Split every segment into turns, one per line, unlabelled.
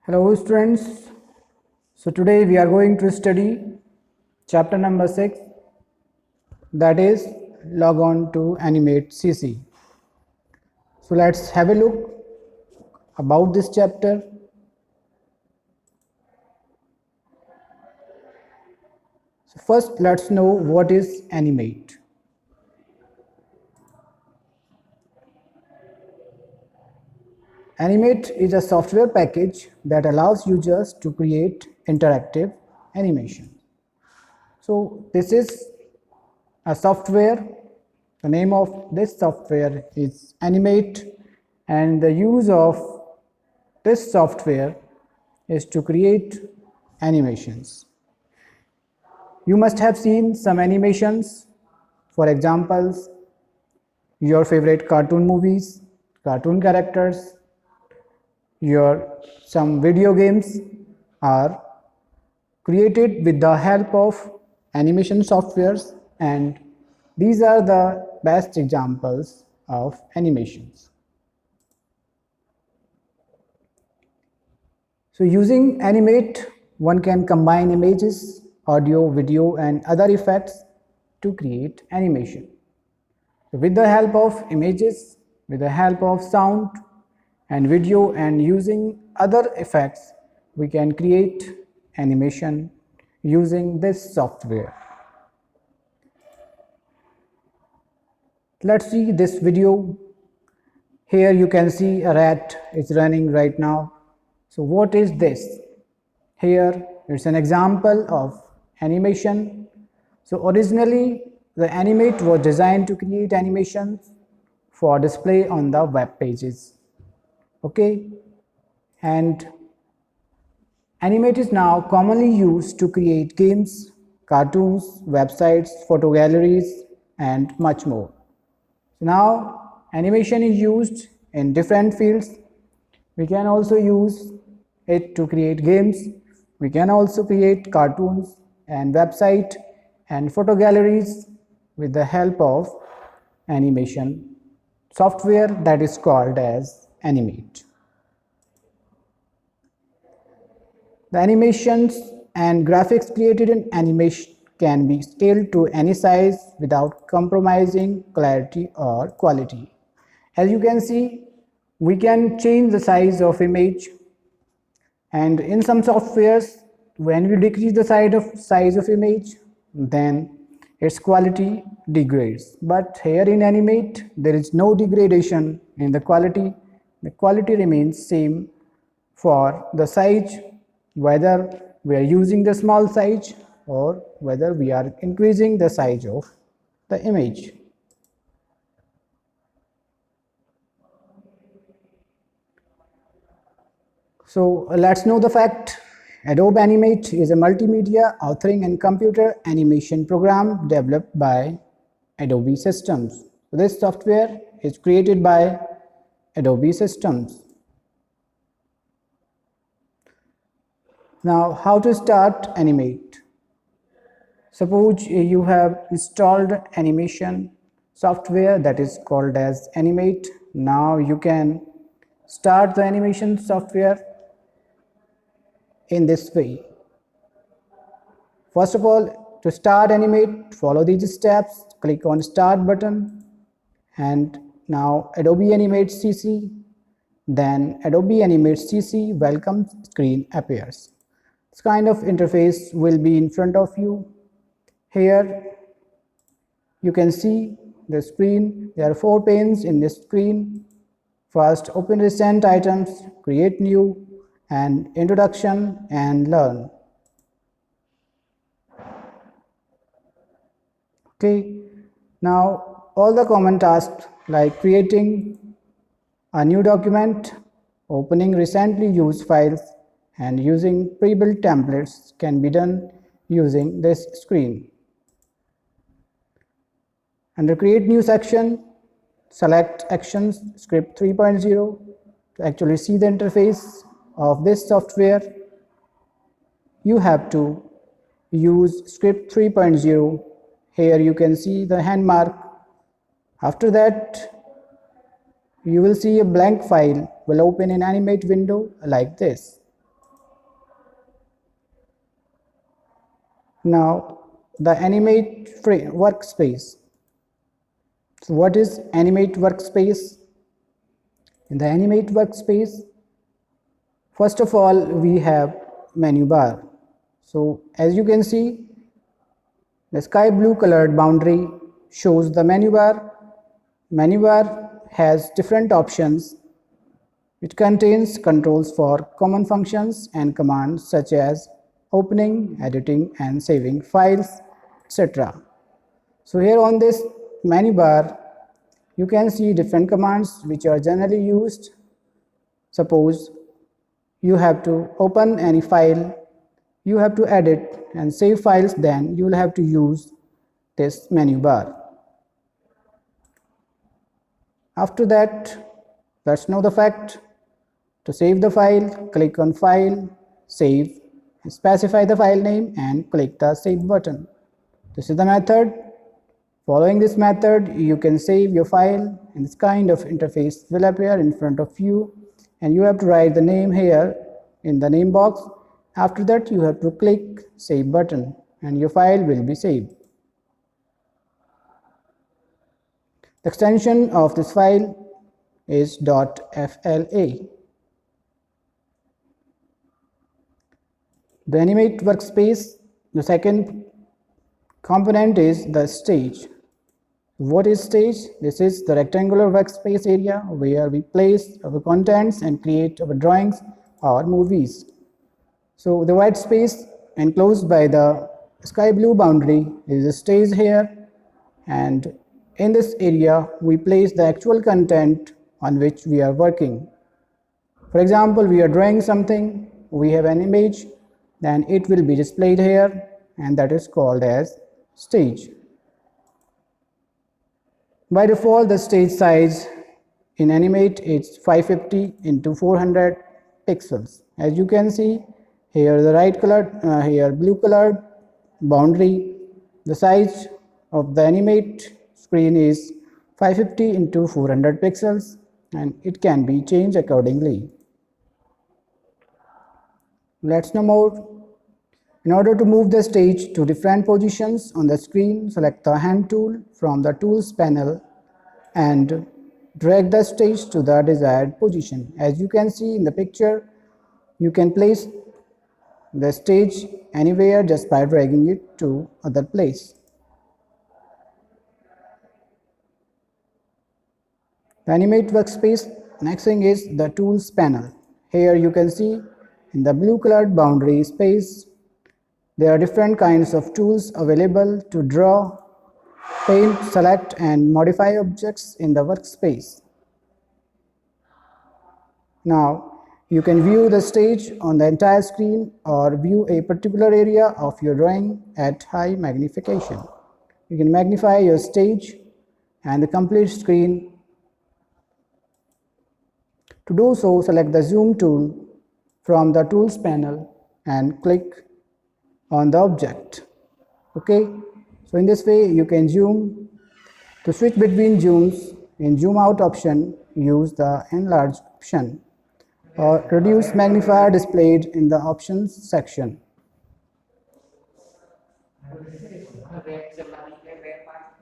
Hello students. So today we are going to study chapter number 6, that is log on to Animate CC. So let's have a look about this chapter. So first let's know what is Animate. Animate is a software package that allows users to create interactive animation. So this is a software. The name of this software is Animate, and the use of this software is to create animations. You must have seen some animations, for examples, your favorite cartoon movies, cartoon characters, your some video games are created with the help of animation softwares, and these are the best examples of animations. So using Animate, one can combine images, audio, video and other effects to create animation. So with the help of images, with the help of sound and video and using other effects, we can create animation using this software. Let's see this video. Here you can see a rat is running right now. So what is this? Here it's an example of animation. So originally the Animate was designed to create animations for display on the web pages. Okay, and Animate is now commonly used to create games, cartoons, websites, photo galleries and much more. Now animation is used in different fields. We can also use it to create games. We can also create cartoons and website and photo galleries with the help of animation software that is called as Animate. The animations and graphics created in animation can be scaled to any size without compromising clarity or quality. As you can see, we can change the size of image, and in some softwares when we decrease the size of image, then its quality degrades. But here in Animate there is no degradation in the quality. The quality remains same for the size, whether we are using the small size or whether we are increasing the size of the image. So let's know the fact. Adobe Animate is a multimedia authoring and computer animation program developed by Adobe Systems. This software is created by Adobe Systems. Now, how to start Animate? Suppose you have installed animation software that is called as Animate. Now you can start the animation software in this way. First of all, to start Animate, follow these steps, click on Start button, and now Adobe Animate CC, then Adobe Animate CC welcome screen appears. This kind of interface will be in front of you. Here you can see the screen. There are 4 panes in this screen. First, open recent items, create new, and introduction and learn. Okay, now all the common tasks like creating a new document, opening recently used files, and using pre-built templates can be done using this screen. Under create new section, select actions script 3.0 to actually see the interface of this software. You have to use script 3.0. Here you can see the hand mark. After that, you will see a blank file will open in Animate window like this. Now the animate workspace. So what is animate workspace? In the animate workspace, first of all we have menu bar. So as you can see, the sky blue colored boundary shows the menu bar. Menu bar has different options. It contains controls for common functions and commands such as opening, editing and saving files, etc. So here on this menu bar, you can see different commands which are generally used. Suppose you have to open any file, you have to edit and save files, then you will have to use this menu bar. After that, let's know the fact. To save the file, click on File, Save, specify the file name and click the Save button. This is the method. Following this method, you can save your file and this kind of interface will appear in front of you, and you have to write the name here in the name box. After that, you have to click Save button and your file will be saved. The extension of this file is .fla. The animate workspace, the second component is the stage. What is stage? This is the rectangular workspace area where we place our contents and create our drawings or movies. So the white space enclosed by the sky blue boundary is a stage here, and in this area we place the actual content on which we are working. For example, we are drawing something, we have an image, then it will be displayed here, and that is called as stage. By default, the stage size in Animate is 550 into 400 pixels. As you can see, here the right colored, here blue colored boundary, the size of the Animate screen is 550 into 400 pixels, and it can be changed accordingly. Let's know more. In order to move the stage to different positions on the screen, select the hand tool from the tools panel and drag the stage to the desired position. As you can see in the picture, you can place the stage anywhere just by dragging it to other place. The Animate workspace, next thing is the tools panel. Here you can see in the blue colored boundary space, there are different kinds of tools available to draw, paint, select and modify objects in the workspace. Now you can view the stage on the entire screen or view a particular area of your drawing at high magnification. You can magnify your stage and the complete screen. To do so, select the zoom tool from the tools panel and click on the object. Okay, so in this way you can zoom. To switch between zooms, in zoom out option, use the enlarge option or reduce magnifier displayed in the options section.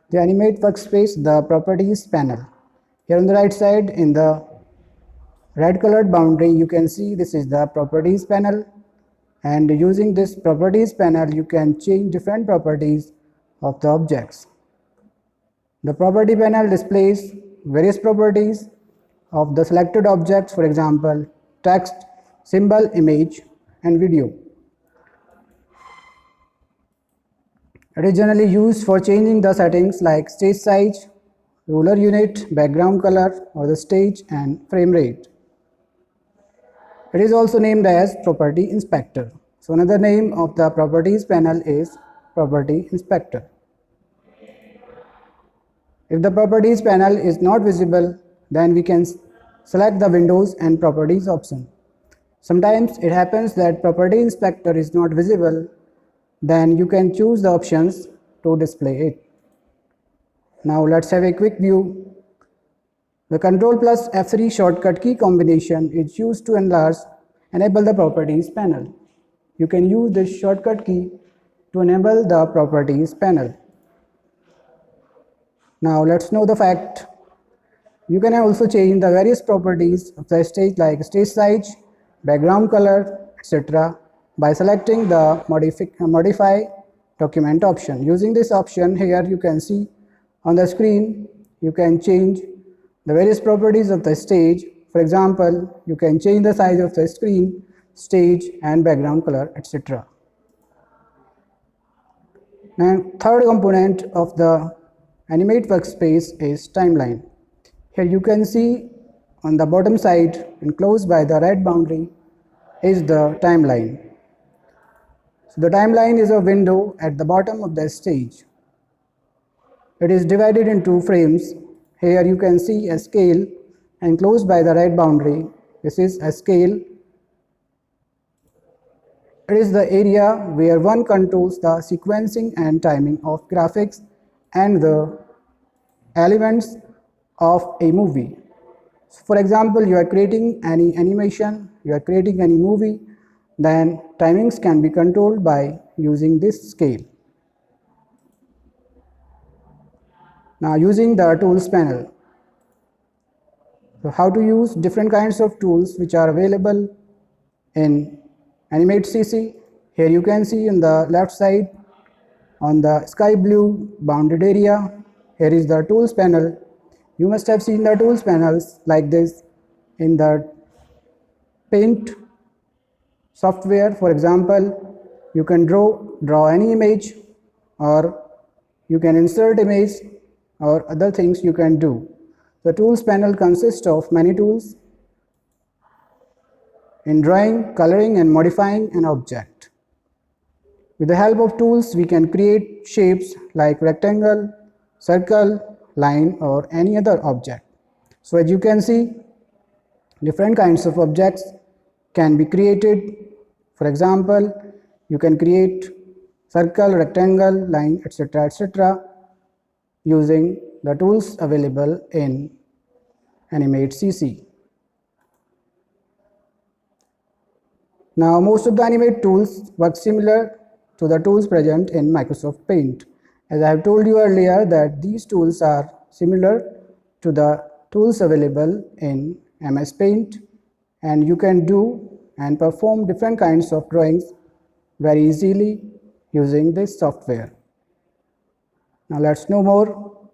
The Animate workspace, the properties panel. Here on the right side in the red colored boundary, you can see this is the properties panel, and using this properties panel you can change different properties of the objects. The property panel displays various properties of the selected objects, for example text, symbol, image and video. It is generally used for changing the settings like stage size, ruler unit, background color or the stage and frame rate. It is also named as Property Inspector. So another name of the Properties panel is Property Inspector. If the Properties panel is not visible, then we can select the Windows and Properties option. Sometimes it happens that Property Inspector is not visible, then you can choose the options to display it. Now let's have a quick view. The Ctrl plus F3 shortcut key combination is used to enable the Properties panel. You can use this shortcut key to enable the properties panel. Now let's know the fact. You can also change the various properties of the stage like stage size, background color, etc. by selecting the modify document option. Using this option here, you can see on the screen, you can change the various properties of the stage. For example, you can change the size of the screen, stage and background color, etc. And third component of the Animate workspace is timeline. Here you can see on the bottom side enclosed by the red boundary is the timeline. So the timeline is a window at the bottom of the stage. It is divided into frames. Here you can see a scale enclosed by the red boundary. This is a scale. It is the area where one controls the sequencing and timing of graphics and the elements of a movie. So for example, you are creating any animation, you are creating any movie, then timings can be controlled by using this scale. Now using the tools panel. So how to use different kinds of tools which are available in Animate CC. Here you can see on the left side on the sky blue bounded area, here is the tools panel. You must have seen the tools panels like this in the Paint software. For example, you can draw any image, or you can insert image, or other things you can do. The tools panel consists of many tools in drawing, coloring and modifying an object. With the help of tools, we can create shapes like rectangle, circle, line or any other object. So as you can see, different kinds of objects can be created. For example, you can create circle, rectangle, line, etc., etc. using the tools available in Animate CC. Now most of the Animate tools work similar to the tools present in Microsoft Paint. As I have told you earlier that these tools are similar to the tools available in MS Paint, and you can do and perform different kinds of drawings very easily using this software. Now let's know more.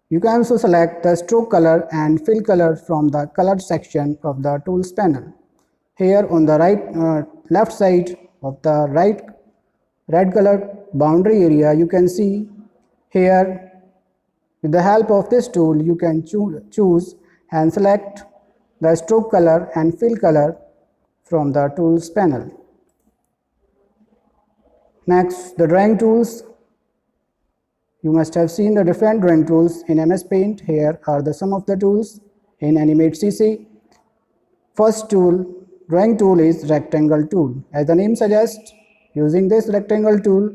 You can also select the stroke color and fill color from the color section of the tools panel. Here on the left side of the red color boundary area, you can see here with the help of this tool you can choose and select the stroke color and fill color from the tools panel. Next, the drawing tools. You must have seen the different drawing tools in MS Paint. Here are some of the tools in Animate CC. First tool, drawing tool is rectangle tool. As the name suggests, using this rectangle tool,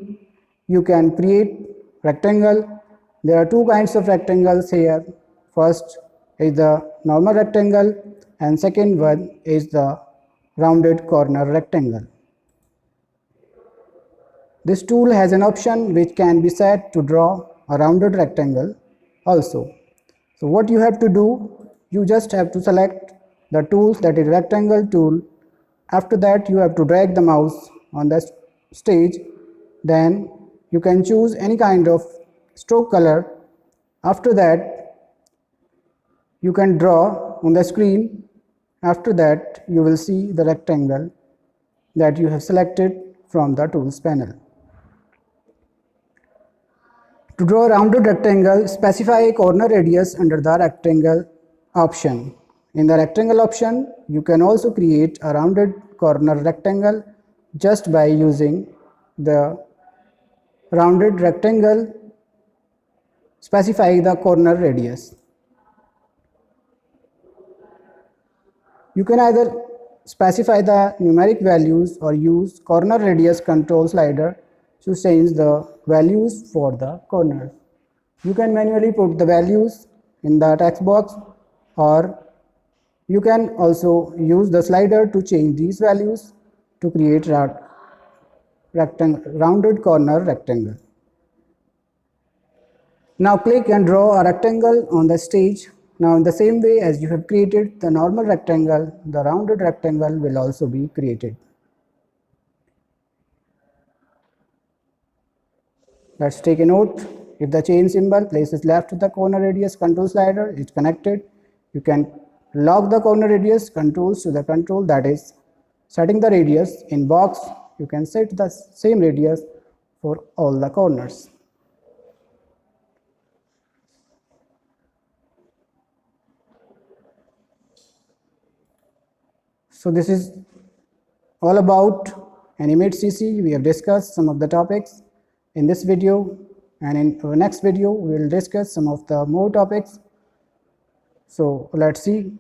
you can create rectangle. There are two kinds of rectangles here. First is the normal rectangle and second one is the rounded corner rectangle. This tool has an option which can be set to draw a rounded rectangle also. So what you have to do, you just have to select the tools, that is rectangle tool. After that you have to drag the mouse on the stage. Then you can choose any kind of stroke color. After that you can draw on the screen. After that you will see the rectangle that you have selected from the tools panel. To draw a rounded rectangle, specify a corner radius under the rectangle option. In the rectangle option, you can also create a rounded corner rectangle just by using the rounded rectangle, specify the corner radius. You can either specify the numeric values or use corner radius control slider to change the values for the corners. You can manually put the values in the text box, or you can also use the slider to change these values to create rounded corner rectangle. Now click and draw a rectangle on the stage. Now in the same way as you have created the normal rectangle, the rounded rectangle will also be created. Let's take a note. If the chain symbol places left the corner radius control slider is connected, you can lock the corner radius controls to the control, that is setting the radius. In box, you can set the same radius for all the corners. So this is all about Animate CC. We have discussed some of the topics in this video, and in our next video we will discuss some of the more topics. So let's see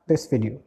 this video.